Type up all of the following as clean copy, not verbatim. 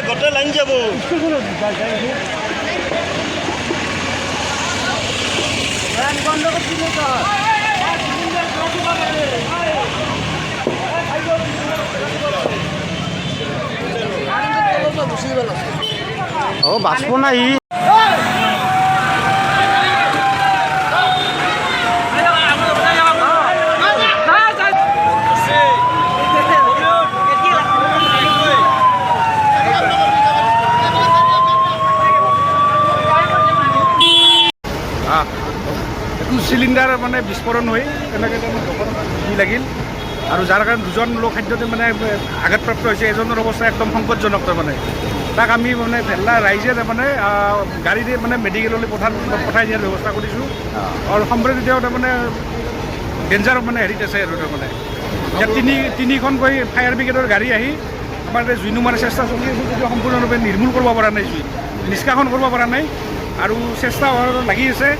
গোটেই লাইন যাব ও বাঁচব নাই সিলিন্ডাৰ মানে বিস্ফোৰণ হয়ে এনেকৈ জুই লাগিল আৰু যাৰ কাৰণে দুজন লোক খাদ্যতে মানে আঘাতপ্ৰাপ্ত হৈছে। এজনৰ অৱস্থা একদম সংকটজনক। তাৰমানে তাক আমি মানে ভেল্লা ৰাইজে তাৰমানে গাড়ীৰে মানে মেডিকেললৈ পঠাই দিয়াৰ ব্যৱস্থা কৰিছোঁ। আৰু সম্প্ৰতি তেওঁ তাৰমানে ডেঞ্জাৰ মানে হেৰিত আছে আৰু তাৰমানে ইয়াত তিনিখনকৈ ফায়াৰ ব্ৰিগেডৰ গাড়ী আহি আমাৰ জুই নুমাৰ চেষ্টা চলি আছে, যদিও সম্পূৰ্ণৰূপে নিৰ্মূল কৰিব পৰা নাই, জুই নিষ্কাশন কৰিব পৰা নাই আৰু চেষ্টা লাগি আছে।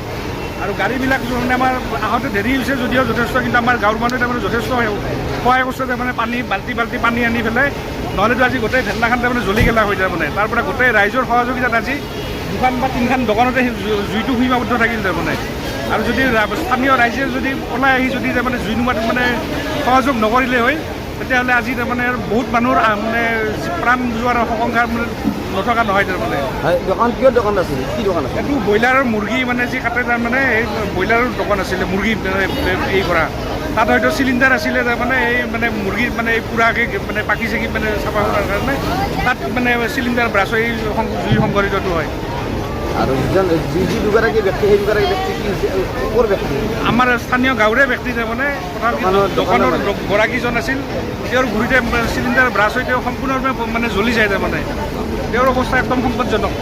আৰু গাড়ীবিলাক মানে আমাৰ আহোঁতে দেৰি হৈছে যদিও যথেষ্ট, কিন্তু আমাৰ গাঁৱৰ মানুহে তাৰমানে যথেষ্ট সহায় কৰিছে। তাৰমানে পানী বাল্টি পানী আনি পেলাই, নহ'লেতো আজি গোটেই ভেল্লাখান তাৰমানে জ্বলি গেলা হৈ তাৰমানে। তাৰ পৰা গোটেই ৰাইজৰ সহযোগিতাত আজি 2খন বা 3খন দোকানতে জুইটো সীমাবদ্ধ থাকিল তাৰমানে। আৰু যদি স্থানীয় ৰাইজে যদি ওলাই আহি যদি তাৰমানে জুই নুমাত মানে সহযোগ নকৰিলে হয়, তেতিয়াহ'লে আজি তাৰমানে বহুত মানুহৰ মানে প্ৰাণ যোৱাৰ শংকা মানে নথকা নহয় তাৰমানে। দোকান কিহৰ দোকান আছিল, কি দোকান আছিল? এইটো ব্ৰইলাৰৰ মুৰ্গী মানে যি কাটে তাৰমানে এই ব্ৰইলাৰৰ দোকান আছিলে, মুৰ্গী এই কৰা। তাত হয়তো চিলিণ্ডাৰ আছিলে তাৰমানে এই মানে মুৰ্গী মানে এই পুৰাকৈ মানে পাখি চাকি মানে চাফা কৰাৰ কাৰণে তাত মানে চিলিণ্ডাৰ ব্ৰাছ এই জুই সংঘটিতটো হয়। আৰু যি দুগৰাকী ব্যক্তি, সেই দুগৰাকী ব্যক্তি কি ক'ৰ ব্যক্তি? আমাৰ স্থানীয় গাঁৱৰে ব্যক্তি তাৰমানে। দোকানৰ গৰাকীজন আছিল, তেওঁৰ ঘূৰিতে চিলিণ্ডাৰ ব্ৰাছ হৈ তেওঁ সম্পূৰ্ণৰূপে মানে জ্বলি যায় তাৰমানে। তেওঁৰ অৱস্থা একদম সংকটজনক।